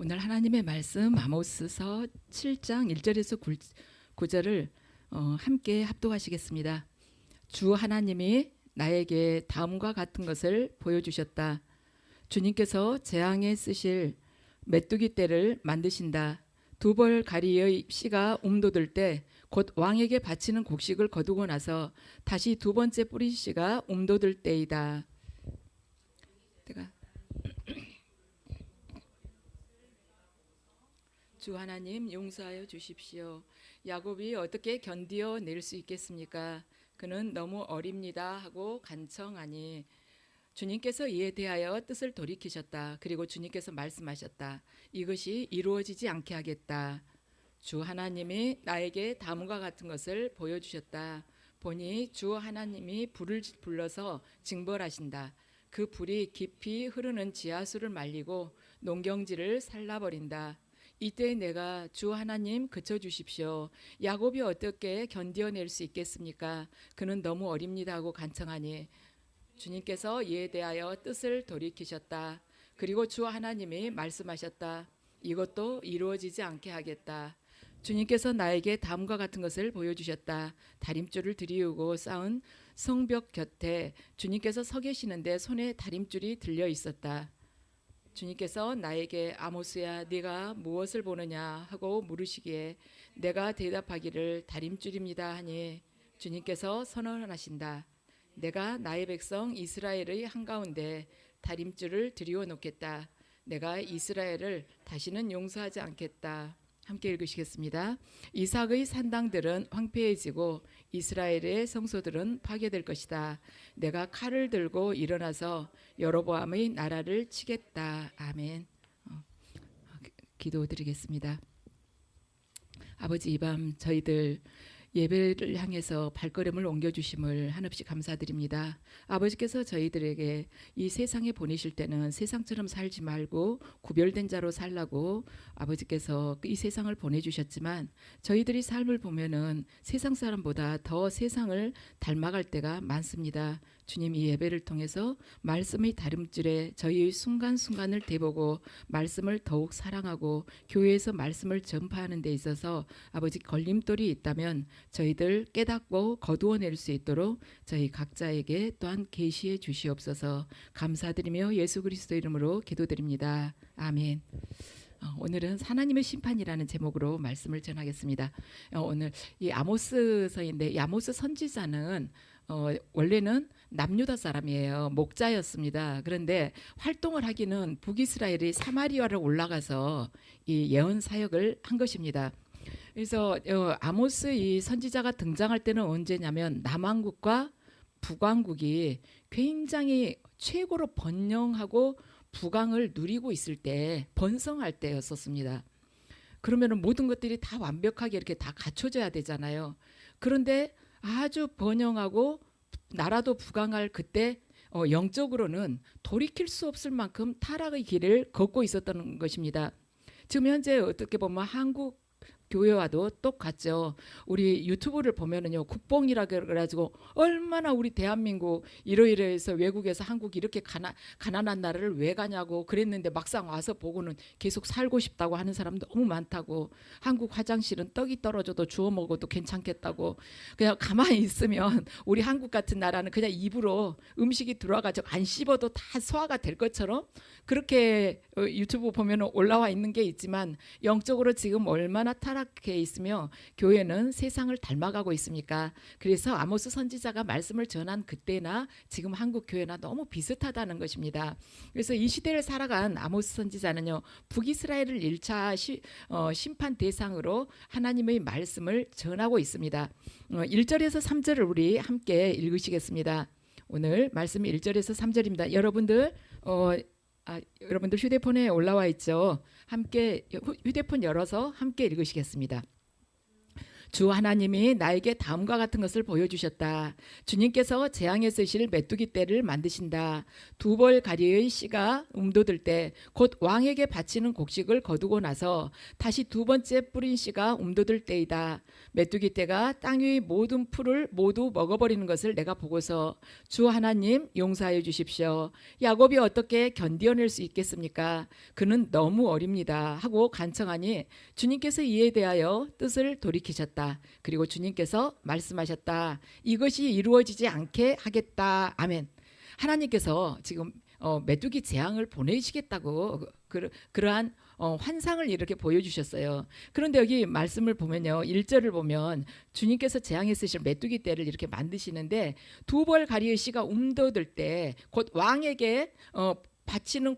오늘 하나님의 말씀 아모스서 7장 1절에서 9절을 함께 합독하시겠습니다. 주 하나님이 나에게 다음과 같은 것을 보여주셨다. 주님께서 재앙에 쓰실 메뚜기 떼를 만드신다. 두 벌 가리의 씨가 움돋을 때 곧 왕에게 바치는 곡식을 거두고 나서 다시 두 번째 뿌리 씨가 움돋을 때이다. 주 하나님 용서하여 주십시오. 야곱이 어떻게 견디어 낼 수 있겠습니까? 그는 너무 어립니다 하고 간청하니 주님께서 이에 대하여 뜻을 돌이키셨다. 그리고 주님께서 말씀하셨다. 이것이 이루어지지 않게 하겠다. 주 하나님이 나에게 다음과 같은 것을 보여주셨다. 보니 주 하나님이 불을 불러서 징벌하신다. 그 불이 깊이 흐르는 지하수를 말리고 농경지를 살라버린다. 이때 내가 주 하나님 그쳐주십시오. 야곱이 어떻게 견뎌낼 수 있겠습니까? 그는 너무 어립니다 하고 간청하니 주님께서 이에 대하여 뜻을 돌이키셨다. 그리고 주 하나님이 말씀하셨다. 이것도 이루어지지 않게 하겠다. 주님께서 나에게 다음과 같은 것을 보여주셨다. 다림줄을 들이우고 쌓은 성벽 곁에 주님께서 서 계시는데 손에 다림줄이 들려 있었다. 주님께서 나에게 아모스야 네가 무엇을 보느냐 하고 물으시기에 내가 대답하기를 다림줄입니다 하니 주님께서 선언하신다. 내가 나의 백성 이스라엘의 한가운데 다림줄을 들이워 놓겠다. 내가 이스라엘을 다시는 용서하지 않겠다. 함께 읽으시겠습니다. 이삭의 산당들은 황폐해지고 이스라엘의 성소들은 파괴될 것이다. 내가 칼을 들고 일어나서 여로보암의 나라를 치겠다. 아멘. 기도드리겠습니다. 아버지, 이 밤 저희들 예배를 향해서 발걸음을 옮겨주심을 한없이 감사드립니다. 아버지께서 저희들에게 이 세상에 보내실 때는 세상처럼 살지 말고 구별된 자로 살라고 아버지께서 이 세상을 보내주셨지만 저희들이 삶을 보면은 세상 사람보다 더 세상을 닮아갈 때가 많습니다. 주님, 이 예배를 통해서 말씀의 다림줄에 저희의 순간순간을 대보고 말씀을 더욱 사랑하고 교회에서 말씀을 전파하는 데 있어서 아버지 걸림돌이 있다면 저희들 깨닫고 거두어낼 수 있도록 저희 각자에게 또한 계시해 주시옵소서. 감사드리며 예수 그리스도 이름으로 기도드립니다. 아멘. 오늘은 하나님의 심판이라는 제목으로 말씀을 전하겠습니다. 오늘 이 아모스서인데 이 아모스 선지자는 원래는 남유다 사람이에요. 목자였습니다. 그런데 활동을 하기는 북이스라엘이 사마리아를 올라가서 이 예언 사역을 한 것입니다. 그래서 아모스 이 선지자가 등장할 때는 언제냐면 남왕국과 북왕국이 굉장히 최고로 번영하고 부강을 누리고 있을 때, 번성할 때였었습니다. 그러면 모든 것들이 다 완벽하게 이렇게 다 갖춰져야 되잖아요. 그런데 아주 번영하고 나라도 부강할 그때 영적으로는 돌이킬 수 없을 만큼 타락의 길을 걷고 있었던 것입니다. 지금 현재 어떻게 보면 한국 교회와도 똑같죠. 우리 유튜브를 보면은요, 국뽕이라 그래가지고 얼마나 우리 대한민국 이러이러해서 외국에서 한국이 이렇게 가난한 나라를 왜 가냐고 그랬는데 막상 와서 보고는 계속 살고 싶다고 하는 사람도 너무 많다고, 한국 화장실은 떡이 떨어져도 주워 먹어도 괜찮겠다고, 그냥 가만히 있으면 우리 한국 같은 나라는 그냥 입으로 음식이 들어와가지고 안 씹어도 다 소화가 될 것처럼 그렇게 유튜브 보면 올라와 있는 게 있지만 영적으로 지금 얼마나 타락해 있으며 교회는 세상을 닮아가고 있습니까? 그래서 아모스 선지자가 말씀을 전한 그때나 지금 한국 교회나 너무 비슷하다는 것입니다. 그래서 이 시대를 살아간 아모스 선지자는요, 북이스라엘을 1차 심판 대상으로 하나님의 말씀을 전하고 있습니다. 1절에서 3절을 우리 함께 읽으시겠습니다. 오늘 말씀 1절에서 3절입니다. 여러분들 휴대폰에 올라와 있죠. 함께 휴대폰 열어서 함께 읽으시겠습니다. 주 하나님이 나에게 다음과 같은 것을 보여주셨다. 주님께서 재앙에 쓰실 메뚜기 떼를 만드신다. 두 벌 가리의 씨가 움돋을 때 곧 왕에게 바치는 곡식을 거두고 나서 다시 두 번째 뿌린 씨가 움돋을 때이다. 메뚜기 떼가 땅 위의 모든 풀을 모두 먹어버리는 것을 내가 보고서 주 하나님 용서하여 주십시오. 야곱이 어떻게 견디어낼 수 있겠습니까? 그는 너무 어립니다 하고 간청하니 주님께서 이에 대하여 뜻을 돌이키셨다. 그리고 주님께서 말씀하셨다. 이것이 이루어지지 않게 하겠다. 아멘. 하나님께서 지금 메뚜기 재앙을 보내시겠다고 그러한 환상을 이렇게 보여주셨어요. 그런데 여기 말씀을 보면요, 1절을 보면 주님께서 재앙에 쓰실 메뚜기 떼를 이렇게 만드시는데 두 벌 가리의 씨가 움돋을 때 곧 왕에게 바치는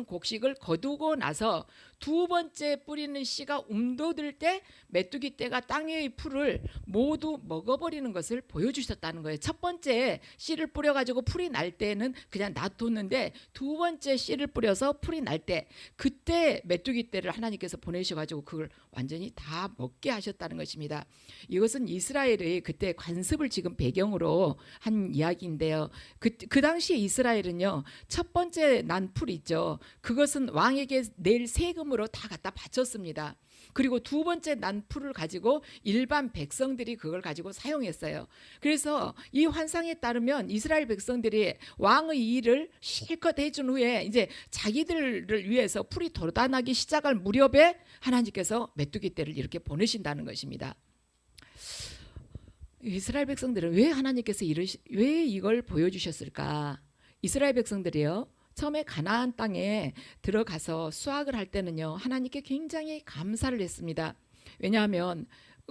곡식을 거두고 나서 두 번째 뿌리는 씨가 움돋을 때 메뚜기 떼가 땅 위의 풀을 모두 먹어버리는 것을 보여주셨다는 거예요. 첫 번째 씨를 뿌려가지고 풀이 날 때는 그냥 놔뒀는데 두 번째 씨를 뿌려서 풀이 날 때 그때 메뚜기 떼를 하나님께서 보내셔가지고 그걸 완전히 다 먹게 하셨다는 것입니다. 이것은 이스라엘의 그때 관습을 지금 배경으로 한 이야기인데요. 그 당시에 이스라엘은요, 첫 번째 난 풀 있죠. 그것은 왕에게 낼 세금으로 다 갖다 바쳤습니다. 그리고 두 번째 난 풀을 가지고 일반 백성들이 그걸 가지고 사용했어요. 그래서 이 환상에 따르면 이스라엘 백성들이 왕의 일을 실컷 해준 후에 이제 자기들을 위해서 풀이 돋아나기 시작할 무렵에 하나님께서 메뚜기 떼를 이렇게 보내신다는 것입니다. 이스라엘 백성들은 왜 하나님께서 왜 이걸 보여주셨을까? 이스라엘 백성들이요, 처음에 가나안 땅에 들어가서 수확을 할 때는요, 하나님께 굉장히 감사를 했습니다. 왜냐하면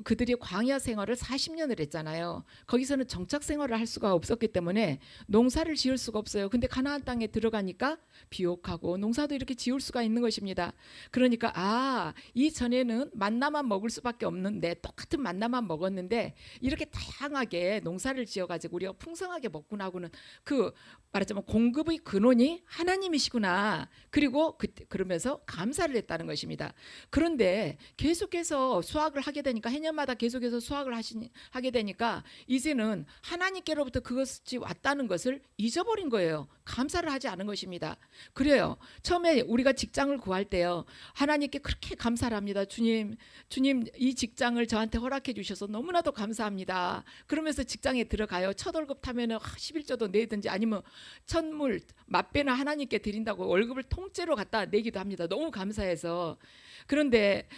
그들이 광야 생활을 40년을 했잖아요. 거기서는 정착 생활을 할 수가 없었기 때문에 농사를 지을 수가 없어요. 근데 가나안 땅에 들어가니까 비옥하고 농사도 이렇게 지을 수가 있는 것입니다. 그러니까 이전에는 만나만 먹을 수밖에 없는데, 똑같은 만나만 먹었는데 이렇게 다양하게 농사를 지어가지고 우리가 풍성하게 먹고 나고는 말하자면 공급의 근원이 하나님이시구나. 그리고 그러면서 감사를 했다는 것입니다. 그런데 계속해서 수확을 하게 되니까, 해년마다 계속해서 수확을 하게 되니까 이제는 하나님께로부터 그것이 왔다는 것을 잊어버린 거예요. 감사를 하지 않은 것입니다. 그래요. 처음에 우리가 직장을 구할 때요, 하나님께 그렇게 감사를 합니다. 주님 이 직장을 저한테 허락해 주셔서 너무나도 감사합니다. 그러면서 직장에 들어가요. 첫 월급 타면은 11조도 내든지 아니면 천물 맛배나 하나님께 드린다고 월급을 통째로 갖다 내기도 합니다. 너무 감사해서. 그런데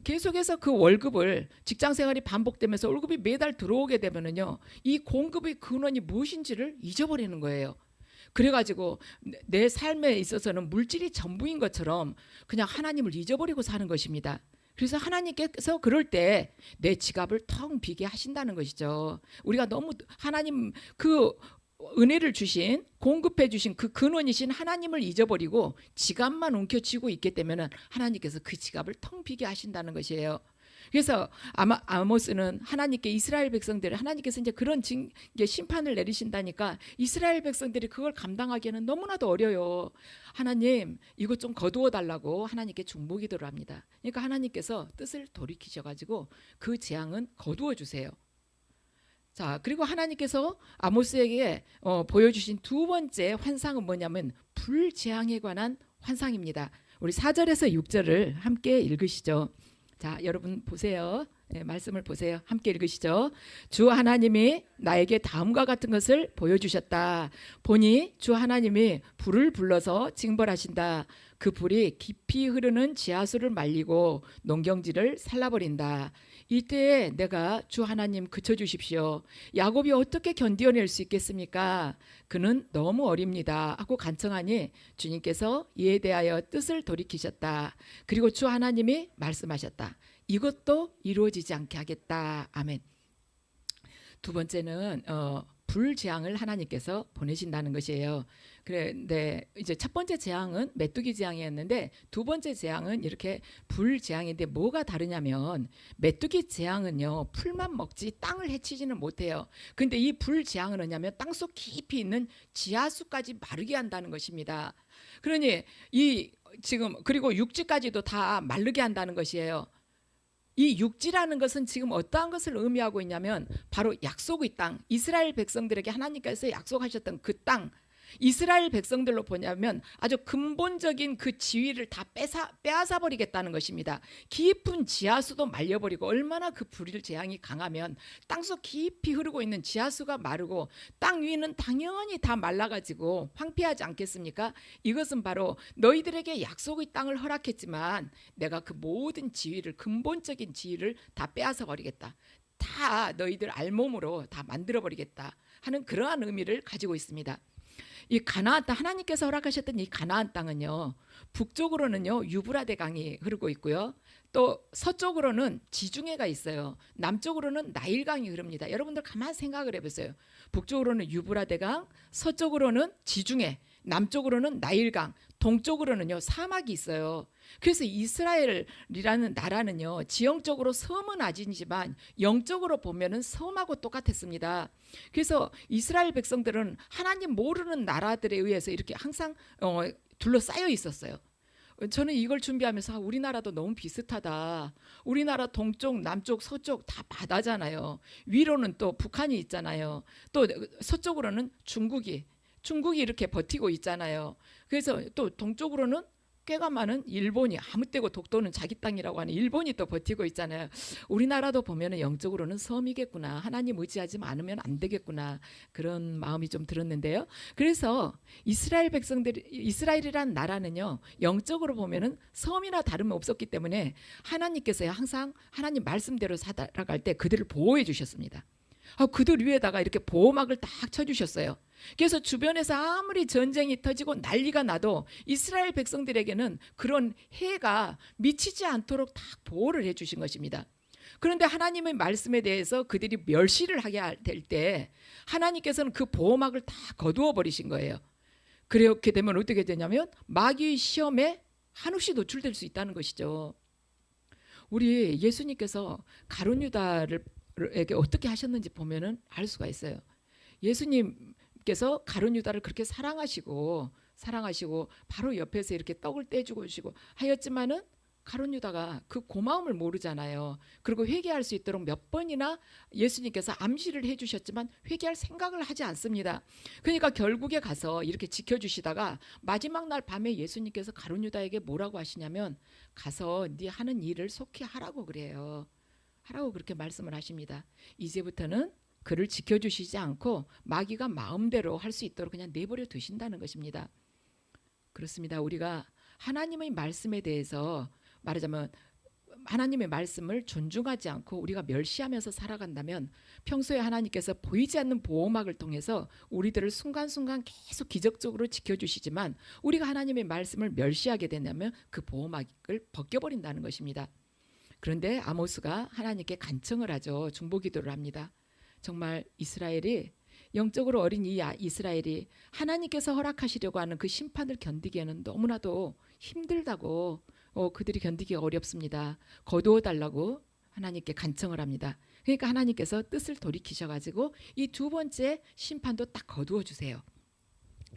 계속해서 그 월급을, 직장 생활이 반복되면서 월급이 매달 들어오게 되면은요, 이 공급의 근원이 무엇인지를 잊어버리는 거예요. 그래가지고 내 삶에 있어서는 물질이 전부인 것처럼 그냥 하나님을 잊어버리고 사는 것입니다. 그래서 하나님께서 그럴 때 내 지갑을 텅 비게 하신다는 것이죠. 우리가 너무 하나님 은혜를 주신, 공급해 주신 그 근원이신 하나님을 잊어버리고 지갑만 움켜쥐고 있기 때문에 하나님께서 그 지갑을 텅 비게 하신다는 것이에요. 그래서 아모스는 하나님께 이스라엘 백성들, 하나님께서 이제 그런 심판을 내리신다니까 이스라엘 백성들이 그걸 감당하기에는 너무나도 어려요. 하나님, 이것 좀 거두어 달라고 하나님께 중보기도를 합니다. 그러니까 하나님께서 뜻을 돌이키셔가지고 그 재앙은 거두어 주세요. 자, 그리고 하나님께서 아모스에게 보여주신 두 번째 환상은 뭐냐면 불재앙에 관한 환상입니다. 우리 4절에서 6절을 함께 읽으시죠. 자, 여러분 보세요. 말씀을 보세요. 함께 읽으시죠. 주 하나님이 나에게 다음과 같은 것을 보여주셨다. 보니 주 하나님이 불을 불러서 징벌하신다. 그 불이 깊이 흐르는 지하수를 말리고 농경지를 살라버린다. 이때에 내가 주 하나님 그쳐주십시오. 야곱이 어떻게 견디어낼 수 있겠습니까? 그는 너무 어립니다 하고 간청하니 주님께서 이에 대하여 뜻을 돌이키셨다. 그리고 주 하나님이 말씀하셨다. 이것도 이루어지지 않게 하겠다. 아멘. 두 번째는 불재앙을 하나님께서 보내신다는 것이에요. 그런데 이제 첫 번째 재앙은 메뚜기 재앙이었는데 두 번째 재앙은 이렇게 불재앙인데 뭐가 다르냐면, 메뚜기 재앙은요, 풀만 먹지 땅을 해치지는 못해요. 근데 이 불재앙은 뭐냐면 땅속 깊이 있는 지하수까지 마르게 한다는 것입니다. 그러니 그리고 육지까지도 다 마르게 한다는 것이에요. 이 육지라는 것은 지금 어떠한 것을 의미하고 있냐면 바로 약속의 땅, 이스라엘 백성들에게 하나님께서 약속하셨던 그 땅, 이스라엘 백성들로 보냐면 아주 근본적인 그 지위를 다 빼앗아 버리겠다는 것입니다. 깊은 지하수도 말려버리고, 얼마나 그 불의 재앙이 강하면 땅속 깊이 흐르고 있는 지하수가 마르고 땅 위는 당연히 다 말라가지고 황폐하지 않겠습니까? 이것은 바로 너희들에게 약속의 땅을 허락했지만 내가 그 모든 지위를, 근본적인 지위를 다 빼앗아 버리겠다, 다 너희들 알몸으로 다 만들어 버리겠다 하는 그러한 의미를 가지고 있습니다. 이 가나안 땅, 하나님께서 허락하셨던 이 가나안 땅은요, 북쪽으로는요 유브라데 강이 흐르고 있고요, 또 서쪽으로는 지중해가 있어요. 남쪽으로는 나일강이 흐릅니다. 여러분들 가만 생각을 해보세요. 북쪽으로는 유브라데 강, 서쪽으로는 지중해, 남쪽으로는 나일강, 동쪽으로는요 사막이 있어요. 그래서 이스라엘이라는 나라는요 지형적으로 섬은 아니지만 영적으로 보면은 섬하고 똑같았습니다. 그래서 이스라엘 백성들은 하나님 모르는 나라들에 의해서 이렇게 항상 둘러싸여 있었어요. 저는 이걸 준비하면서 우리나라도 너무 비슷하다. 우리나라 동쪽, 남쪽, 서쪽 다 바다잖아요. 위로는 또 북한이 있잖아요. 또 서쪽으로는 중국이 이렇게 버티고 있잖아요. 그래서 또 동쪽으로는 꽤가 많은 일본이, 아무 때고 독도는 자기 땅이라고 하는 일본이 또 버티고 있잖아요. 우리나라도 보면은 영적으로는 섬이겠구나, 하나님 의지하지 않으면 안 되겠구나, 그런 마음이 좀 들었는데요. 그래서 이스라엘 백성들이, 이스라엘이란 나라는요 영적으로 보면은 섬이나 다름이 없었기 때문에 하나님께서 항상 하나님 말씀대로 살아갈 때 그들을 보호해 주셨습니다. 그들 위에다가 이렇게 보호막을 딱 쳐주셨어요. 그래서 주변에서 아무리 전쟁이 터지고 난리가 나도 이스라엘 백성들에게는 그런 해가 미치지 않도록 딱 보호를 해주신 것입니다. 그런데 하나님의 말씀에 대해서 그들이 멸시를 하게 될 때 하나님께서는 그 보호막을 다 거두어 버리신 거예요. 그렇게 되면 어떻게 되냐면 마귀의 시험에 한없이 노출될 수 있다는 것이죠. 우리 예수님께서 가룟 유다에게 어떻게 하셨는지 보면은 알 수가 있어요. 예수님께서 가룟 유다를 그렇게 사랑하시고 바로 옆에서 이렇게 떡을 떼주고 주시고 하였지만은 가룟 유다가 그 고마움을 모르잖아요. 그리고 회개할 수 있도록 몇 번이나 예수님께서 암시를 해주셨지만 회개할 생각을 하지 않습니다. 그러니까 결국에 가서 이렇게 지켜주시다가 마지막 날 밤에 예수님께서 가룟 유다에게 뭐라고 하시냐면 가서 네 하는 일을 속히 하라고 그래요. 하라고 그렇게 말씀을 하십니다. 이제부터는 그를 지켜주시지 않고 마귀가 마음대로 할 수 있도록 그냥 내버려 두신다는 것입니다. 그렇습니다. 우리가 하나님의 말씀에 대해서 말하자면 하나님의 말씀을 존중하지 않고 우리가 멸시하면서 살아간다면 평소에 하나님께서 보이지 않는 보호막을 통해서 우리들을 순간순간 계속 기적적으로 지켜주시지만 우리가 하나님의 말씀을 멸시하게 된다면 그 보호막을 벗겨버린다는 것입니다. 그런데 아모스가 하나님께 간청을 하죠. 중보기도를 합니다. 정말 이스라엘이, 영적으로 어린 이 이스라엘이 하나님께서 허락하시려고 하는 그 심판을 견디기에는 너무나도 힘들다고, 그들이 견디기 어렵습니다. 거두어 달라고 하나님께 간청을 합니다. 그러니까 하나님께서 뜻을 돌이키셔가지고 이 두 번째 심판도 딱 거두어 주세요.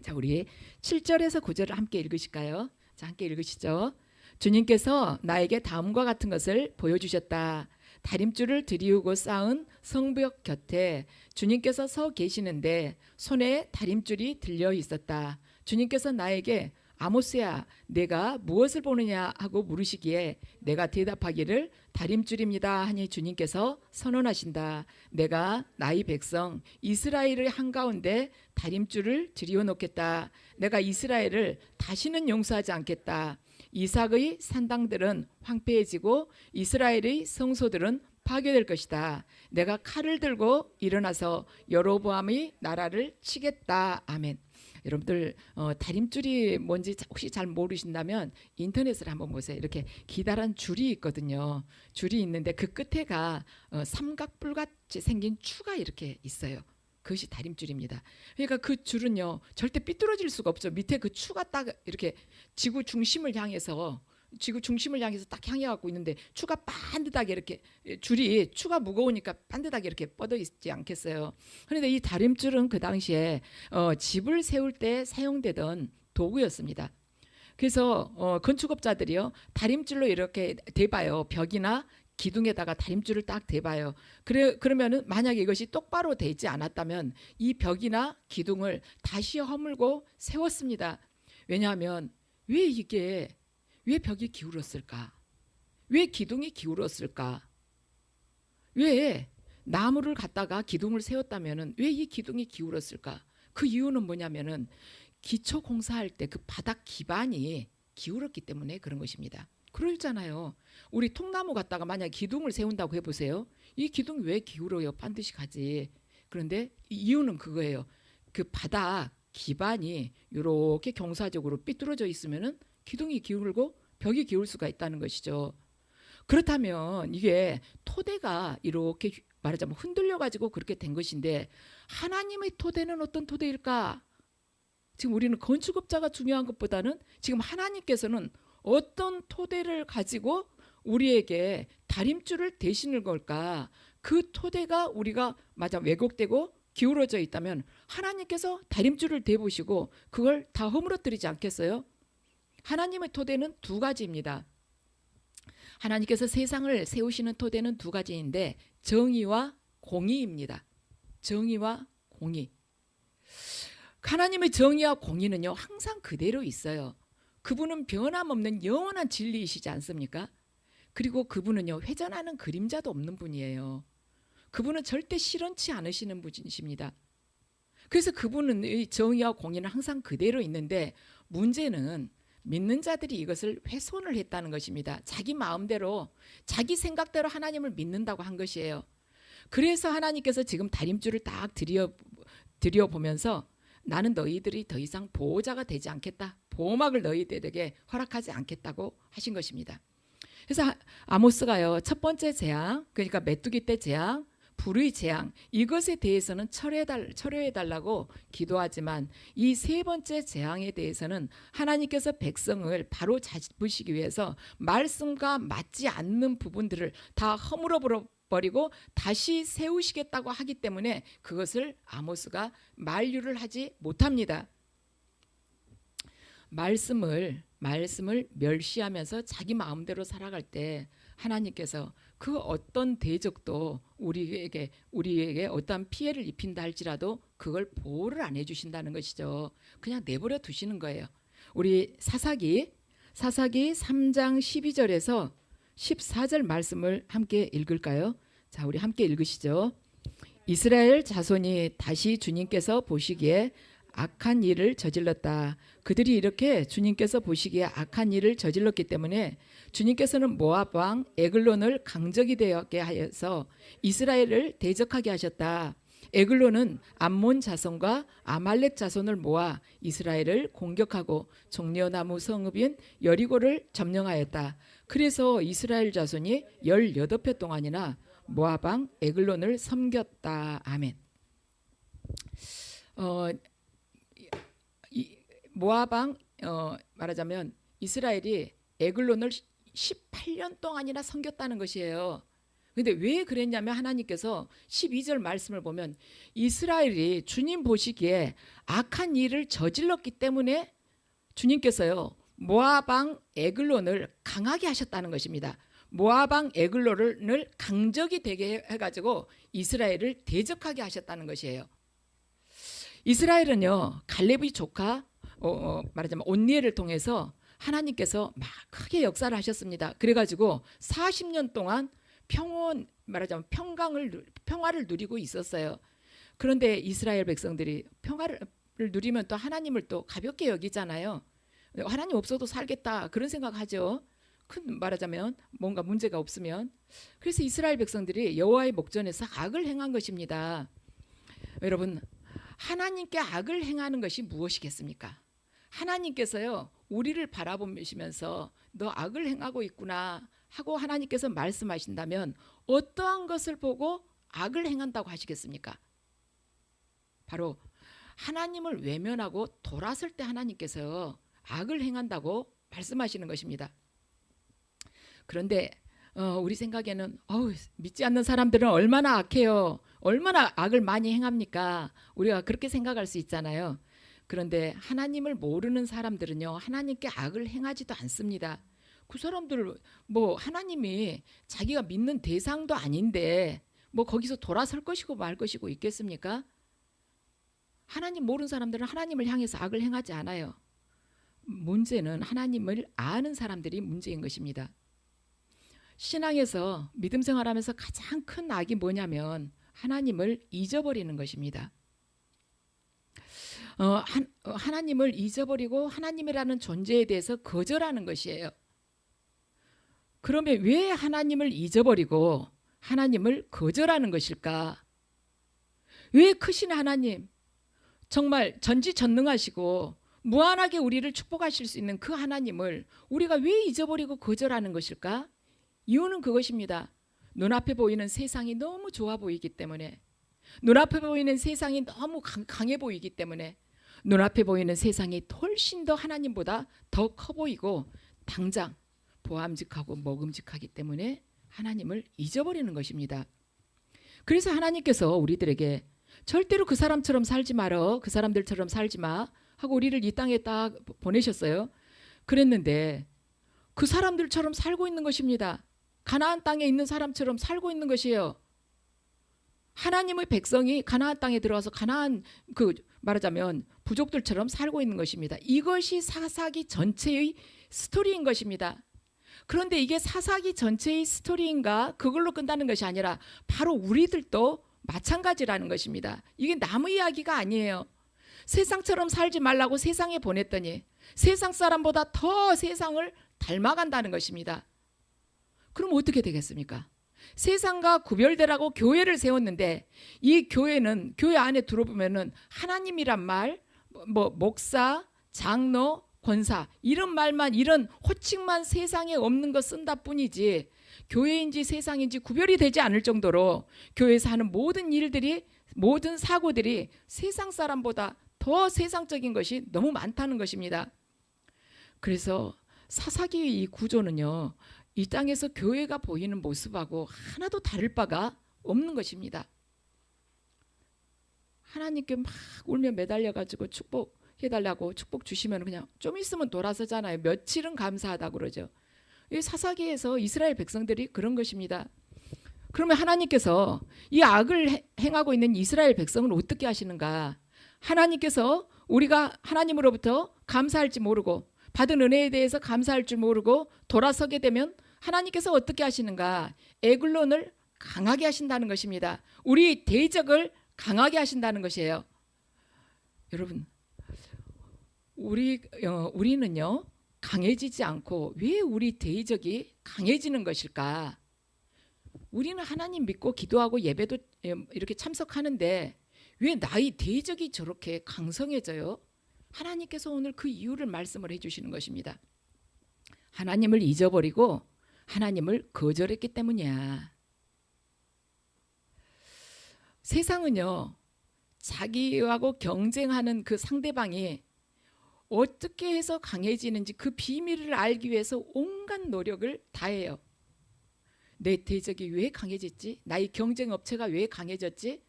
자, 우리 7절에서 9절을 함께 읽으실까요? 자, 함께 읽으시죠. 주님께서 나에게 다음과 같은 것을 보여주셨다. 다림줄을 들이우고 쌓은 성벽 곁에 주님께서 서 계시는데 손에 다림줄이 들려 있었다. 주님께서 나에게 아모스야, 내가 무엇을 보느냐 하고 물으시기에 내가 대답하기를 다림줄입니다 하니 주님께서 선언하신다. 내가 나의 백성 이스라엘의 한가운데 다림줄을 들이워 놓겠다. 내가 이스라엘을 다시는 용서하지 않겠다. 이삭의 산당들은 황폐해지고 이스라엘의 성소들은 파괴될 것이다. 내가 칼을 들고 일어나서 여로보암의 나라를 치겠다. 아멘. 여러분들 다림줄이 뭔지 혹시 잘 모르신다면 인터넷을 한번 보세요. 이렇게 기다란 줄이 있거든요. 줄이 있는데 그 끝에가 삼각뿔같이 생긴 추가 이렇게 있어요. 그것이 다림줄입니다. 그러니까 그 줄은요 절대 삐뚤어질 수가 없죠. 밑에 그 추가 딱 이렇게 지구 중심을 향해서 딱 향해 갖고 있는데 추가 반듯하게 이렇게 줄이 추가 무거우니까 반듯하게 이렇게 뻗어 있지 않겠어요. 그런데 이 다림줄은 그 당시에 집을 세울 때 사용되던 도구였습니다. 그래서 건축업자들이요 다림줄로 이렇게 대봐요. 벽이나 기둥에다가 다림줄을 딱 대봐요. 그러면은 만약에 이것이 똑바로 되지 않았다면 이 벽이나 기둥을 다시 허물고 세웠습니다. 왜냐하면 왜 벽이 기울었을까? 왜 기둥이 기울었을까? 왜 나무를 갖다가 기둥을 세웠다면은 왜 이 기둥이 기울었을까? 그 이유는 뭐냐면은 기초 공사할 때 그 바닥 기반이 기울었기 때문에 그런 것입니다. 그러잖아요. 우리 통나무 갖다가 만약 기둥을 세운다고 해보세요. 이 기둥이 왜 기울어요? 반드시 가지. 그런데 이유는 그거예요. 그 바닥 기반이 이렇게 경사적으로 삐뚤어져 있으면은 기둥이 기울고 벽이 기울 수가 있다는 것이죠. 그렇다면 이게 토대가 이렇게 말하자면 흔들려 가지고 그렇게 된 것인데 하나님의 토대는 어떤 토대일까? 지금 우리는 건축업자가 중요한 것보다는 지금 하나님께서는 어떤 토대를 가지고 우리에게 다림줄을 대시는 걸까? 그 토대가 우리가 왜곡되고 기울어져 있다면 하나님께서 다림줄을 대보시고 그걸 다 허물어뜨리지 않겠어요? 하나님의 토대는 두 가지입니다. 하나님께서 세상을 세우시는 토대는 두 가지인데 정의와 공의입니다. 정의와 공의. 하나님의 정의와 공의는요 항상 그대로 있어요. 그분은 변함없는 영원한 진리이시지 않습니까? 그리고 그분은요 회전하는 그림자도 없는 분이에요. 그분은 절대 실현치 않으시는 분이십니다. 그래서 그분은 이 정의와 공의는 항상 그대로 있는데 문제는 믿는 자들이 이것을 훼손을 했다는 것입니다. 자기 마음대로 자기 생각대로 하나님을 믿는다고 한 것이에요. 그래서 하나님께서 지금 다림줄을 딱 들여보면서 나는 너희들이 더 이상 보호자가 되지 않겠다. 보호막을 너희들에게 허락하지 않겠다고 하신 것입니다. 그래서 아모스가요 첫 번째 재앙, 그러니까 메뚜기 때 재앙, 불의 재앙, 이것에 대해서는 철회해달라고 기도하지만 이 세 번째 재앙에 대해서는 하나님께서 백성을 바로 잡으시기 위해서 말씀과 맞지 않는 부분들을 다 허물어 버리고 다시 세우시겠다고 하기 때문에 그것을 아모스가 만류를 하지 못합니다. 말씀을 멸시하면서 자기 마음대로 살아갈 때 하나님께서 그 어떤 대적도 우리에게 어떠한 피해를 입힌다 할지라도 그걸 보호를 안 해주신다는 것이죠. 그냥 내버려 두시는 거예요. 우리 사사기 3장 12절에서 14절 말씀을 함께 읽을까요? 자, 우리 함께 읽으시죠. 이스라엘 자손이 다시 주님께서 보시기에 악한 일을 저질렀다. 그들이 이렇게 주님께서 보시기에 악한 일을 저질렀기 때문에 주님께서는 모압 왕 에글론을 강적이 되게 하여서 이스라엘을 대적하게 하셨다. 에글론은 암몬 자손과 아말렉 자손을 모아 이스라엘을 공격하고 종려나무 성읍인 여리고를 점령하였다. 그래서 이스라엘 자손이 18회 동안이나 모압 왕 에글론을 섬겼다. 아멘. 모압 왕 말하자면 이스라엘이 에글론을 18년 동안이나 섬겼다는 것이에요. 근데 왜 그랬냐면 하나님께서 12절 말씀을 보면 이스라엘이 주님 보시기에 악한 일을 저질렀기 때문에 주님께서요 모압 왕 에글론을 강하게 하셨다는 것입니다. 모압 왕 에글론을 강적이 되게 해가지고 이스라엘을 대적하게 하셨다는 것이에요. 이스라엘은요 갈렙의 조카 말하자면 온니엘을 통해서 하나님께서 막 크게 역사를 하셨습니다. 그래가지고 40년 동안 말하자면 평화를 누리고 있었어요. 그런데 이스라엘 백성들이 평화를 누리면 또 하나님을 또 가볍게 여기잖아요. 하나님 없어도 살겠다 그런 생각하죠. 큰 말하자면 뭔가 문제가 없으면. 그래서 이스라엘 백성들이 여호와의 목전에서 악을 행한 것입니다. 여러분 하나님께 악을 행하는 것이 무엇이겠습니까? 하나님께서요 우리를 바라보시면서 너 악을 행하고 있구나 하고 하나님께서 말씀하신다면 어떠한 것을 보고 악을 행한다고 하시겠습니까? 바로 하나님을 외면하고 돌아설 때 하나님께서 악을 행한다고 말씀하시는 것입니다. 그런데 우리 생각에는 믿지 않는 사람들은 얼마나 악해요. 얼마나 악을 많이 행합니까? 우리가 그렇게 생각할 수 있잖아요. 그런데 하나님을 모르는 사람들은요 하나님께 악을 행하지도 않습니다. 그 사람들 뭐 하나님이 자기가 믿는 대상도 아닌데 뭐 거기서 돌아설 것이고 말 것이고 있겠습니까? 하나님 모르는 사람들은 하나님을 향해서 악을 행하지 않아요. 문제는 하나님을 아는 사람들이 문제인 것입니다. 신앙에서 믿음 생활하면서 가장 큰 악이 뭐냐면 하나님을 잊어버리는 것입니다. 하나님을 잊어버리고 하나님이라는 존재에 대해서 거절하는 것이에요. 그러면 왜 하나님을 잊어버리고 하나님을 거절하는 것일까? 왜 크신 하나님, 정말 전지전능하시고 무한하게 우리를 축복하실 수 있는 그 하나님을 우리가 왜 잊어버리고 거절하는 것일까? 이유는 그것입니다. 눈앞에 보이는 세상이 너무 좋아 보이기 때문에, 눈앞에 보이는 세상이 너무 강해 보이기 때문에, 눈앞에 보이는 세상이 훨씬 더 하나님보다 더 커 보이고 당장 보암직하고 먹음직하기 때문에 하나님을 잊어버리는 것입니다. 그래서 하나님께서 우리들에게 절대로 그 사람처럼 살지 말어, 그 사람들처럼 살지 마 하고 우리를 이 땅에 딱 보내셨어요. 그랬는데 그 사람들처럼 살고 있는 것입니다. 가나안 땅에 있는 사람처럼 살고 있는 것이에요. 하나님의 백성이 가나안 땅에 들어와서 가나안 말하자면 부족들처럼 살고 있는 것입니다. 이것이 사사기 전체의 스토리인 것입니다. 그런데 이게 사사기 전체의 스토리인가 그걸로 끝나는 것이 아니라 바로 우리들도 마찬가지라는 것입니다. 이게 남의 이야기가 아니에요. 세상처럼 살지 말라고 세상에 보냈더니 세상 사람보다 더 세상을 닮아간다는 것입니다. 그럼 어떻게 되겠습니까? 세상과 구별되라고 교회를 세웠는데 이 교회는 교회 안에 들어보면은 하나님이란 말, 뭐 목사, 장로, 권사 이런 말만 이런 호칭만 세상에 없는 거 쓴다 뿐이지 교회인지 세상인지 구별이 되지 않을 정도로 교회에서 하는 모든 일들이 모든 사고들이 세상 사람보다 더 세상적인 것이 너무 많다는 것입니다. 그래서 사사기의 이 구조는요. 이 땅에서 교회가 보이는 모습하고 하나도 다를 바가 없는 것입니다. 하나님께 막 울며 매달려가지고 축복해달라고 축복 주시면 그냥 좀 있으면 돌아서잖아요. 며칠은 감사하다고 그러죠. 이 사사기에서 이스라엘 백성들이 그런 것입니다. 그러면 하나님께서 이 악을 행하고 있는 이스라엘 백성을 어떻게 하시는가? 하나님께서 우리가 하나님으로부터 감사할지 모르고 받은 은혜에 대해서 감사할 줄 모르고 돌아서게 되면 하나님께서 어떻게 하시는가? 에글론을 강하게 하신다는 것입니다. 우리 대적을 강하게 하신다는 것이에요. 여러분, 우리는요 강해지지 않고 왜 우리 대적이 강해지는 것일까? 우리는 하나님 믿고 기도하고 예배도 이렇게 참석하는데 왜 나의 대적이 저렇게 강성해져요? 하나님께서 오늘 그 이유를 말씀을 해주시는 것입니다. 하나님을 잊어버리고 하나님을 거절했기 때문이야. 세상은요 자기하고 경쟁하는 그 상대방이 어떻게 해서 강해지는지 그 비밀을 알기 위해서 온갖 노력을 다해요. 내 대적이 왜 강해졌지? 나의 경쟁 업체가 왜 강해졌지?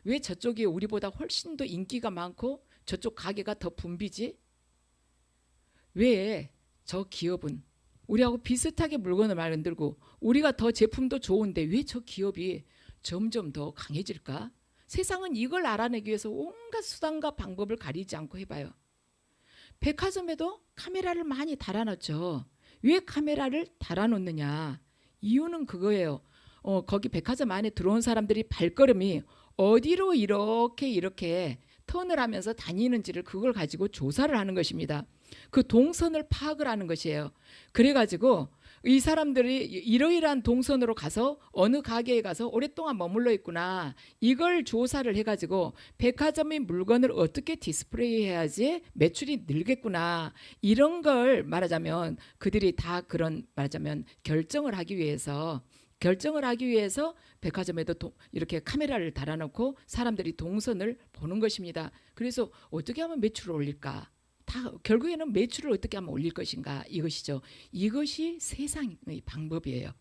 왜 저쪽이 우리보다 훨씬 더 인기가 많고 저쪽 가게가 더 붐비지? 왜 저 기업은 우리하고 비슷하게 물건을 만들고 우리가 더 제품도 좋은데 왜 저 기업이 점점 더 강해질까? 세상은 이걸 알아내기 위해서 온갖 수단과 방법을 가리지 않고 해봐요. 백화점에도 카메라를 많이 달아놓죠. 왜 카메라를 달아놓느냐? 이유는 그거예요. 거기 백화점 안에 들어온 사람들이 발걸음이 어디로 이렇게 턴을 하면서 다니는지를 그걸 가지고 조사를 하는 것입니다. 그 동선을 파악을 하는 것이에요. 그래가지고 이 사람들이 이러이러한 동선으로 가서 어느 가게에 가서 오랫동안 머물러 있구나. 이걸 조사를 해가지고 백화점의 물건을 어떻게 디스플레이 해야지 매출이 늘겠구나. 이런 걸 말하자면 그들이 다 그런 말하자면 결정을 하기 위해서 백화점에도 이렇게 카메라를 달아놓고 사람들이 동선을 보는 것입니다. 그래서 어떻게 하면 매출을 올릴까? 다 결국에는 매출을 어떻게 하면 올릴 것인가 이것이죠. 이것이 세상의 방법이에요.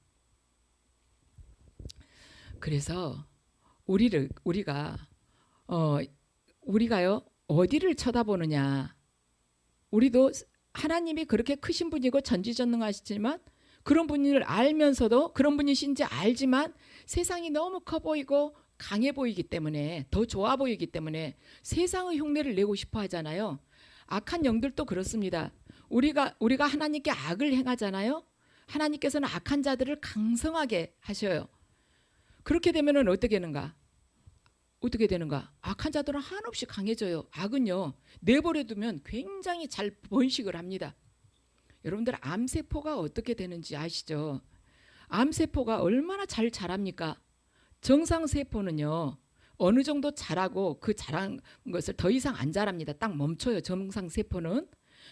그래서 우리가요 어디를 쳐다보느냐? 우리도 하나님이 그렇게 크신 분이고 전지전능하시지만 그런 분을 알면서도 그런 분이신지 알지만 세상이 너무 커 보이고 강해 보이기 때문에 더 좋아 보이기 때문에 세상의 흉내를 내고 싶어 하잖아요. 악한 영들도 그렇습니다. 우리가 하나님께 악을 행하잖아요. 하나님께서는 악한 자들을 강성하게 하셔요. 그렇게 되면은 어떻게 되는가? 악한 자들은 한없이 강해져요. 악은요, 내버려 두면 굉장히 잘 번식을 합니다. 여러분들 암세포가 어떻게 되는지 아시죠? 암세포가 얼마나 잘 자랍니까? 정상세포는요, 어느 정도 자라고 그 자란 것을 더 이상 안 자랍니다. 딱 멈춰요, 정상세포는.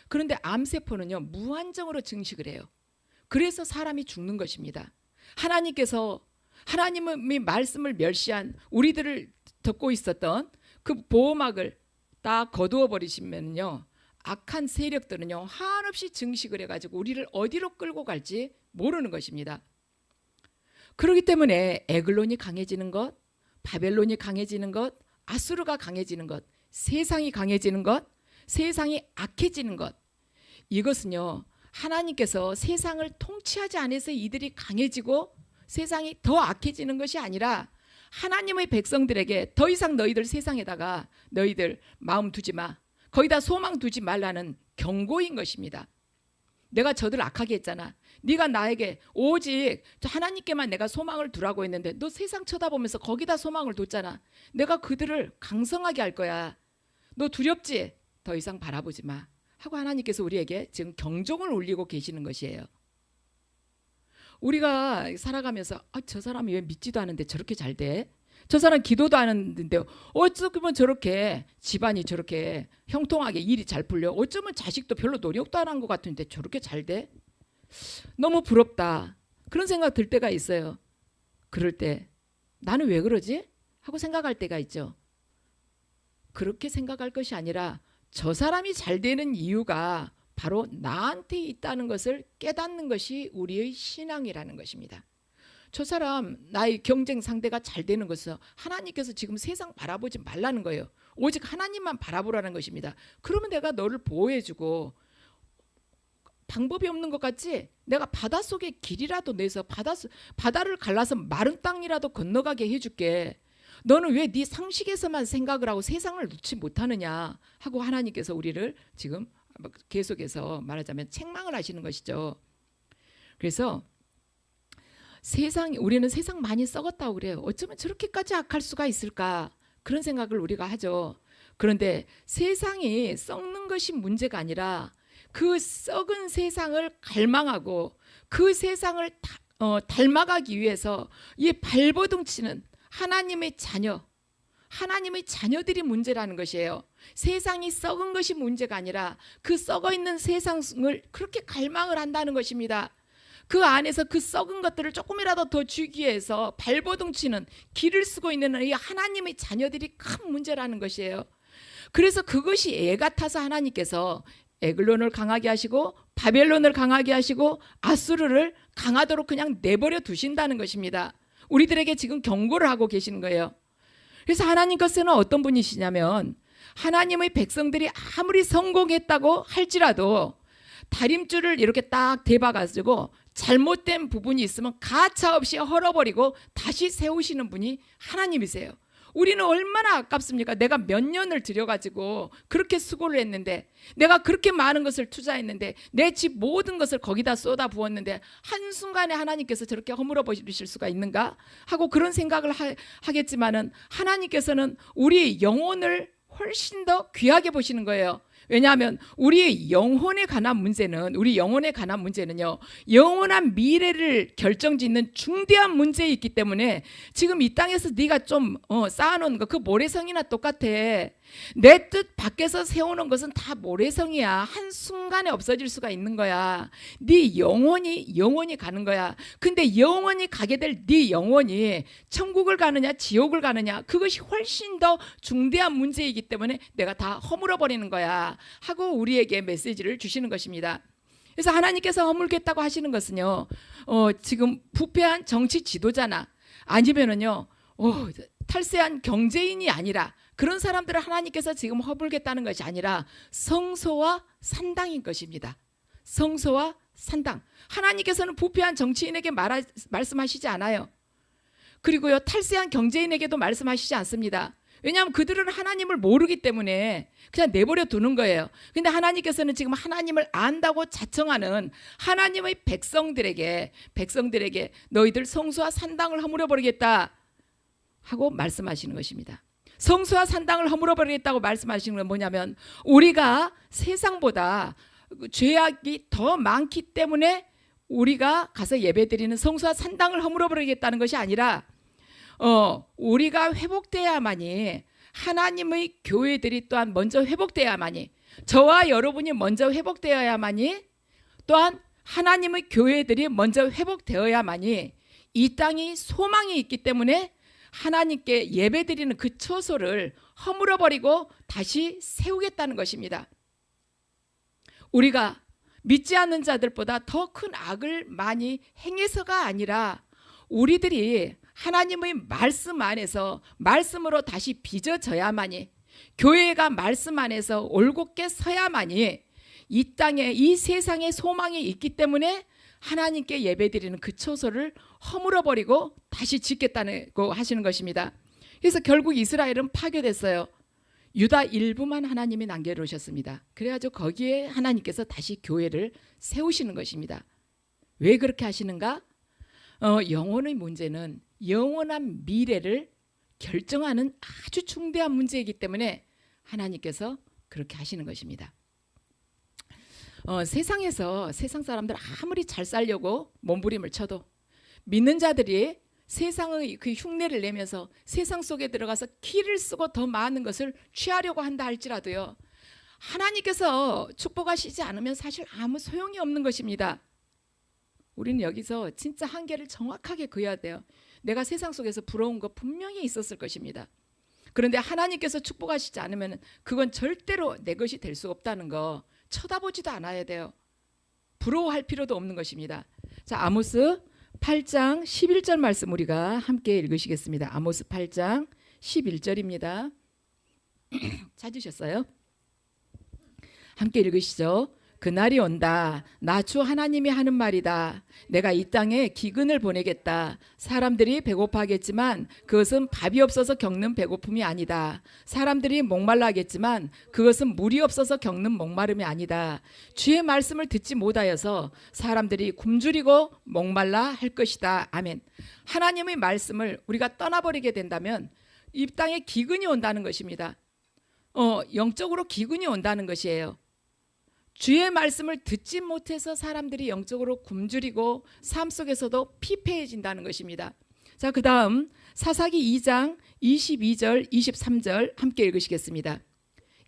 그런데 암세포는요, 무한정으로 증식을 해요. 그래서 사람이 죽는 것입니다. 하나님께서 하나님의 말씀을 멸시한 우리들을 듣고 있었던 그 보호막을 딱 거두어 버리시면요, 악한 세력들은요 한없이 증식을 해가지고 우리를 어디로 끌고 갈지 모르는 것입니다. 그렇기 때문에 에글론이 강해지는 것, 바벨론이 강해지는 것, 아수르가 강해지는 것, 세상이 강해지는 것, 세상이 악해지는 것, 이것은요 하나님께서 세상을 통치하지 않아서 이들이 강해지고 세상이 더 악해지는 것이 아니라 하나님의 백성들에게 더 이상 너희들 세상에다가 너희들 마음 두지 마, 거기다 소망 두지 말라는 경고인 것입니다. 내가 저들 악하게 했잖아. 네가 나에게 오직 하나님께만 내가 소망을 두라고 했는데 너 세상 쳐다보면서 거기다 소망을 뒀잖아. 내가 그들을 강성하게 할 거야. 너 두렵지? 더 이상 바라보지 마 하고 하나님께서 우리에게 지금 경종을 울리고 계시는 것이에요. 우리가 살아가면서 저 사람이 왜 믿지도 않은데 저렇게 잘 돼? 저 사람 기도도 안 하는데 어쩌면 저렇게 집안이 저렇게 형통하게 일이 잘 풀려? 어쩌면 자식도 별로 노력도 안 한 것 같은데 저렇게 잘 돼? 너무 부럽다. 그런 생각 들 때가 있어요. 그럴 때 나는 왜 그러지? 하고 생각할 때가 있죠. 그렇게 생각할 것이 아니라 저 사람이 잘 되는 이유가 바로 나한테 있다는 것을 깨닫는 것이 우리의 신앙이라는 것입니다. 저 사람 나의 경쟁 상대가 잘 되는 것은 하나님께서 지금 세상 바라보지 말라는 거예요. 오직 하나님만 바라보라는 것입니다. 그러면 내가 너를 보호해주고 방법이 없는 것 같지? 내가 바닷속에 길이라도 내서 바다를 갈라서 마른 땅이라도 건너가게 해줄게. 너는 왜 네 상식에서만 생각을 하고 세상을 놓지 못하느냐 하고 하나님께서 우리를 지금 계속해서 말하자면 책망을 하시는 것이죠. 그래서 우리는 세상 많이 썩었다고 그래요. 어쩌면 저렇게까지 악할 수가 있을까? 그런 생각을 우리가 하죠. 그런데 세상이 썩는 것이 문제가 아니라 그 썩은 세상을 갈망하고 그 세상을 닮아가기 위해서 이 발버둥 치는 하나님의 자녀들이 문제라는 것이에요. 세상이 썩은 것이 문제가 아니라 그 썩어 있는 세상을 그렇게 갈망을 한다는 것입니다. 그 안에서 그 썩은 것들을 조금이라도 더 주기 위해서 발버둥 치는 길을 쓰고 있는 이 하나님의 자녀들이 큰 문제라는 것이에요. 그래서 그것이 애 같아서 하나님께서 에글론을 강하게 하시고 바벨론을 강하게 하시고 아수르를 강하도록 그냥 내버려 두신다는 것입니다. 우리들에게 지금 경고를 하고 계시는 거예요. 그래서 하나님께서는 어떤 분이시냐면 하나님의 백성들이 아무리 성공했다고 할지라도 다림줄을 이렇게 딱 대봐가지고 잘못된 부분이 있으면 가차없이 헐어버리고 다시 세우시는 분이 하나님이세요. 우리는 얼마나 아깝습니까? 내가 몇 년을 들여가지고 그렇게 수고를 했는데, 내가 그렇게 많은 것을 투자했는데, 내 집 모든 것을 거기다 쏟아 부었는데 한순간에 하나님께서 저렇게 허물어 버리실 수가 있는가 하고 그런 생각을 하겠지만은 하나님께서는 우리 영혼을 훨씬 더 귀하게 보시는 거예요. 왜냐하면 우리 영혼에 관한 문제는요, 영원한 미래를 결정짓는 중대한 문제에 있기 때문에 지금 이 땅에서 네가 좀 쌓아놓은 거, 그 모래성이나 똑같아. 내 뜻 밖에서 세우는 것은 다 모래성이야. 한순간에 없어질 수가 있는 거야. 네 영원히 가는 거야. 근데 영원히 가게 될 네 영혼이 천국을 가느냐 지옥을 가느냐, 그것이 훨씬 더 중대한 문제이기 때문에 내가 다 허물어 버리는 거야 하고 우리에게 메시지를 주시는 것입니다. 그래서 하나님께서 허물겠다고 하시는 것은요, 지금 부패한 정치 지도자나 아니면은요 탈세한 경제인이 아니라 그런 사람들을 하나님께서 지금 허물겠다는 것이 아니라 성소와 산당인 것입니다. 성소와 산당. 하나님께서는 부패한 정치인에게 말씀하시지 않아요. 그리고요, 탈세한 경제인에게도 말씀하시지 않습니다. 왜냐하면 그들은 하나님을 모르기 때문에 그냥 내버려 두는 거예요. 근데 하나님께서는 지금 하나님을 안다고 자청하는 하나님의 백성들에게 너희들 성소와 산당을 허물어 버리겠다 하고 말씀하시는 것입니다. 성소와 산당을 허물어 버리겠다고 말씀하시는 건 뭐냐면, 우리가 세상보다 죄악이 더 많기 때문에 우리가 가서 예배드리는 성소와 산당을 허물어 버리겠다는 것이 아니라 우리가 회복돼야만이, 하나님의 교회들이 또한 먼저 회복돼야만이, 저와 여러분이 먼저 회복되어야만이, 또한 하나님의 교회들이 먼저 회복되어야만이 이 땅이 소망이 있기 때문에 하나님께 예배드리는 그 처소를 허물어버리고 다시 세우겠다는 것입니다. 우리가 믿지 않는 자들보다 더 큰 악을 많이 행해서가 아니라 우리들이 하나님의 말씀 안에서 말씀으로 다시 빚어져야만이, 교회가 말씀 안에서 올곧게 서야만이 이 땅에, 이 세상에 소망이 있기 때문에 하나님께 예배드리는 그 처소를 허물어버리고 다시 짓겠다고 하시는 것입니다. 그래서 결국 이스라엘은 파괴됐어요. 유다 일부만 하나님이 남겨놓으셨습니다. 그래가지고 거기에 하나님께서 다시 교회를 세우시는 것입니다. 왜 그렇게 하시는가? 영혼의 문제는 영원한 미래를 결정하는 아주 중대한 문제이기 때문에 하나님께서 그렇게 하시는 것입니다. 세상에서 세상 사람들 아무리 잘 살려고 몸부림을 쳐도 믿는 자들이 세상의 그 흉내를 내면서 세상 속에 들어가서 키를 쓰고 더 많은 것을 취하려고 한다 할지라도요, 하나님께서 축복하시지 않으면 사실 아무 소용이 없는 것입니다. 우리는 여기서 진짜 한계를 정확하게 그어야 돼요. 내가 세상 속에서 부러운 거 분명히 있었을 것입니다. 그런데 하나님께서 축복하시지 않으면 그건 절대로 내 것이 될 수 없다는 거 쳐다보지도 않아야 돼요. 부러워할 필요도 없는 것입니다. 자, 아모스 8장 11절 말씀 우리가 함께 읽으시겠습니다. 아모스 8장 11절입니다. 찾으셨어요? 함께 읽으시죠. 그날이 온다. 나 주 하나님이 하는 말이다. 내가 이 땅에 기근을 보내겠다. 사람들이 배고파하겠지만 그것은 밥이 없어서 겪는 배고픔이 아니다. 사람들이 목말라하겠지만 그것은 물이 없어서 겪는 목마름이 아니다. 주의 말씀을 듣지 못하여서 사람들이 굶주리고 목말라 할 것이다. 아멘. 하나님의 말씀을 우리가 떠나버리게 된다면 이 땅에 기근이 온다는 것입니다. 영적으로 기근이 온다는 것이에요. 주의 말씀을 듣지 못해서 사람들이 영적으로 굶주리고 삶 속에서도 피폐해진다는 것입니다. 자, 그 다음 사사기 2장 22절 23절 함께 읽으시겠습니다.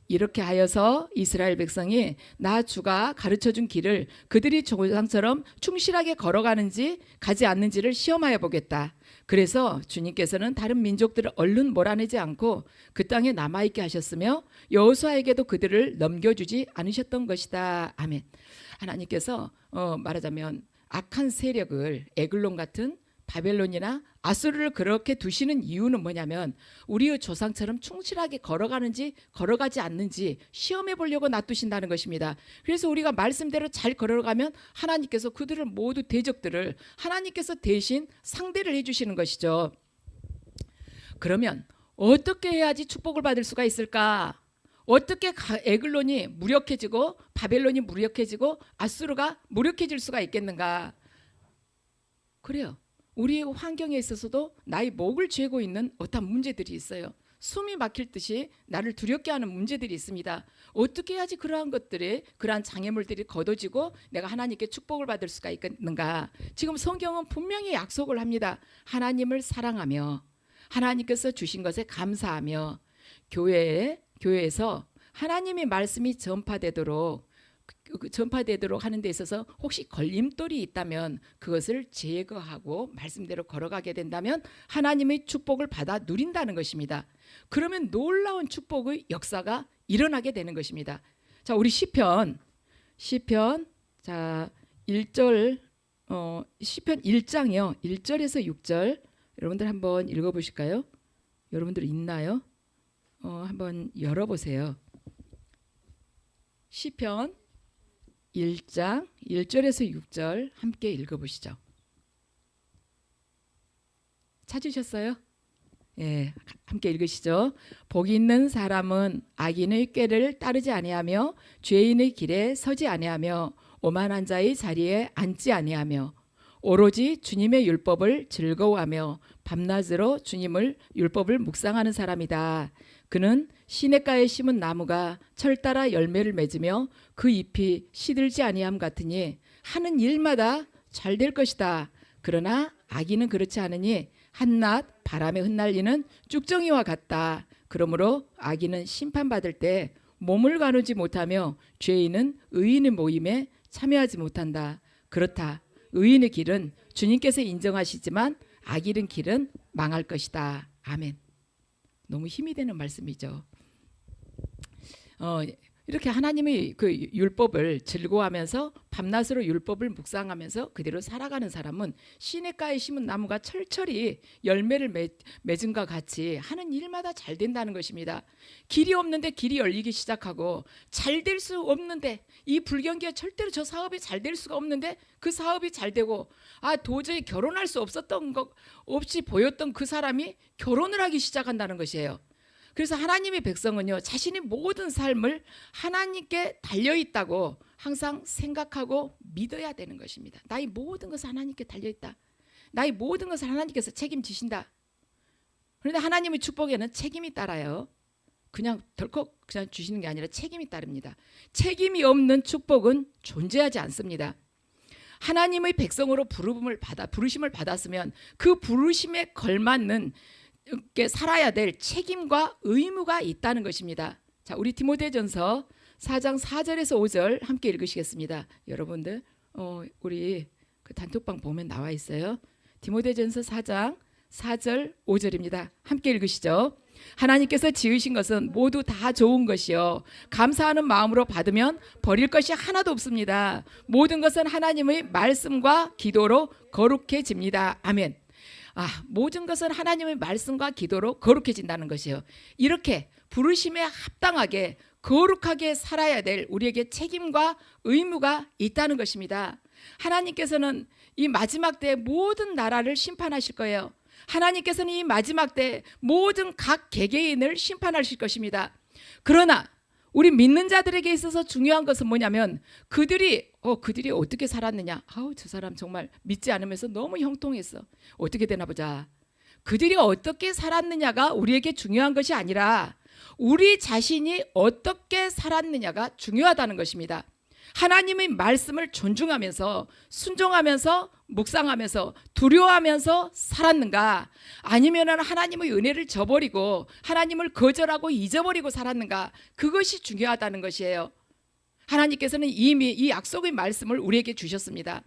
이렇게 하여서 이스라엘 백성이 나 주가 가르쳐준 길을 그들이 조상처럼 충실하게 걸어가는지 가지 않는지를 시험하여 보겠다. 그래서 주님께서는 다른 민족들을 얼른 몰아내지 않고 그 땅에 남아있게 하셨으며 여호수아에게도 그들을 넘겨주지 않으셨던 것이다. 아멘. 하나님께서 말하자면 악한 세력을, 에글론 같은 바벨론이나 아수르를 그렇게 두시는 이유는 뭐냐면 우리의 조상처럼 충실하게 걸어가는지 걸어가지 않는지 시험해 보려고 놔두신다는 것입니다. 그래서 우리가 말씀대로 잘 걸어가면 하나님께서 그들을 모두 대적들을 하나님께서 대신 상대를 해주시는 것이죠. 그러면 어떻게 해야지 축복을 받을 수가 있을까? 어떻게 에글론이 무력해지고 바벨론이 무력해지고 아수르가 무력해질 수가 있겠는가? 그래요. 우리의 환경에 있어서도 나의 목을 죄고 있는 어떤 문제들이 있어요. 숨이 막힐 듯이 나를 두렵게 하는 문제들이 있습니다. 어떻게 해야지 그러한 것들이, 그러한 장애물들이 걷어지고 내가 하나님께 축복을 받을 수가 있겠는가? 지금 성경은 분명히 약속을 합니다. 하나님을 사랑하며 하나님께서 주신 것에 감사하며 교회에서 하나님의 말씀이 전파되도록 하는 데 있어서 혹시 걸림돌이 있다면 그것을 제거하고 말씀대로 걸어가게 된다면 하나님의 축복을 받아 누린다는 것입니다. 그러면 놀라운 축복의 역사가 일어나게 되는 것입니다. 자, 우리 시편 자 1절 시편 1장이요. 1절에서 6절 여러분들 한번 읽어보실까요? 여러분들 있나요? 한번 열어보세요. 시편 1장 1절에서 6절 함께 읽어보시죠. 찾으셨어요? 예, 함께 읽으시죠. 복이 있는 사람은 악인의 꾀를 따르지 아니하며 죄인의 길에 서지 아니하며 오만한 자의 자리에 앉지 아니하며 오로지 주님의 율법을 즐거워하며 밤낮으로 주님을 율법을 묵상하는 사람이다. 그는 시냇가에 심은 나무가 철 따라 열매를 맺으며 그 잎이 시들지 아니함 같으니 하는 일마다 잘 될 것이다. 그러나 악인은 그렇지 않으니 한낱 바람에 흩날리는 쭉정이와 같다. 그러므로 악인은 심판받을 때 몸을 가누지 못하며 죄인은 의인의 모임에 참여하지 못한다. 그렇다. 의인의 길은 주님께서 인정하시지만 악인의 길은 망할 것이다. 아멘. 너무 힘이 되는 말씀이죠. 이렇게 하나님의 그 율법을 즐거워하면서 밤낮으로 율법을 묵상하면서 그대로 살아가는 사람은 시냇가에 심은 나무가 철철이 열매를 맺은 것 같이 하는 일마다 잘 된다는 것입니다. 길이 없는데 길이 열리기 시작하고 잘 될 수 없는데 이 불경기가 절대로 저 사업이 잘 될 수가 없는데 그 사업이 잘 되고 도저히 결혼할 수 없었던 것 없이 보였던 그 사람이 결혼을 하기 시작한다는 것이에요. 그래서 하나님의 백성은요, 자신의 모든 삶을 하나님께 달려있다고 항상 생각하고 믿어야 되는 것입니다. 나의 모든 것은 하나님께 달려있다. 나의 모든 것을 하나님께서 책임지신다. 그런데 하나님의 축복에는 책임이 따라요. 그냥 덜컥 그냥 주시는 게 아니라 책임이 따릅니다. 책임이 없는 축복은 존재하지 않습니다. 하나님의 백성으로 부르심을 받았으면 그 부르심에 걸맞는 살아야 될 책임과 의무가 있다는 것입니다. 자, 우리 디모데전서 4장 4절에서 5절 함께 읽으시겠습니다. 여러분들 우리 그 단톡방 보면 나와 있어요. 디모데전서 4장 4절 5절입니다. 함께 읽으시죠. 하나님께서 지으신 것은 모두 다 좋은 것이요 감사하는 마음으로 받으면 버릴 것이 하나도 없습니다. 모든 것은 하나님의 말씀과 기도로 거룩해집니다. 아멘. 모든 것은 하나님의 말씀과 기도로 거룩해진다는 것이에요. 이렇게 부르심에 합당하게 거룩하게 살아야 될 우리에게 책임과 의무가 있다는 것입니다. 하나님께서는 이 마지막 때 모든 나라를 심판하실 거예요. 하나님께서는 이 마지막 때 모든 각 개개인을 심판하실 것입니다. 그러나 우리 믿는 자들에게 있어서 중요한 것은 뭐냐면 그들이 어떻게 살았느냐. 저 사람 정말 믿지 않으면서 너무 형통했어. 어떻게 되나 보자. 그들이 어떻게 살았느냐가 우리에게 중요한 것이 아니라 우리 자신이 어떻게 살았느냐가 중요하다는 것입니다. 하나님의 말씀을 존중하면서 순종하면서 묵상하면서 두려워하면서 살았는가, 아니면 하나님의 은혜를 저버리고 하나님을 거절하고 잊어버리고 살았는가, 그것이 중요하다는 것이에요. 하나님께서는 이미 이 약속의 말씀을 우리에게 주셨습니다.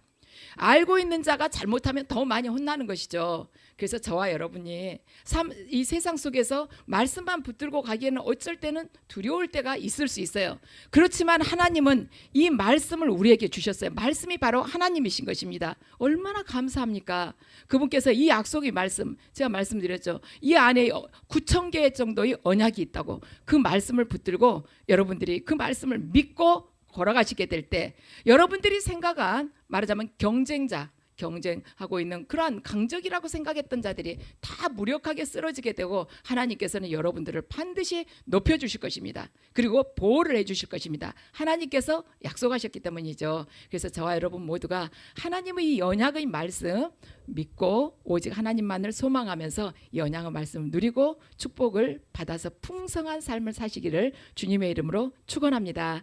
알고 있는 자가 잘못하면 더 많이 혼나는 것이죠. 그래서 저와 여러분이 이 세상 속에서 말씀만 붙들고 가기에는 어쩔 때는 두려울 때가 있을 수 있어요. 그렇지만 하나님은 이 말씀을 우리에게 주셨어요. 말씀이 바로 하나님이신 것입니다. 얼마나 감사합니까? 그분께서 이 약속의 말씀, 제가 말씀드렸죠. 이 안에 9,000개 정도의 언약이 있다고. 그 말씀을 붙들고 여러분들이 그 말씀을 믿고 걸어가시게 될 때 여러분들이 생각한, 말하자면 경쟁하고 있는 그러한 강적이라고 생각했던 자들이 다 무력하게 쓰러지게 되고 하나님께서는 여러분들을 반드시 높여주실 것입니다. 그리고 보호를 해주실 것입니다. 하나님께서 약속하셨기 때문이죠. 그래서 저와 여러분 모두가 하나님의 이 언약의 말씀 믿고 오직 하나님만을 소망하면서 이 언약의 말씀을 누리고 축복을 받아서 풍성한 삶을 사시기를 주님의 이름으로 축원합니다.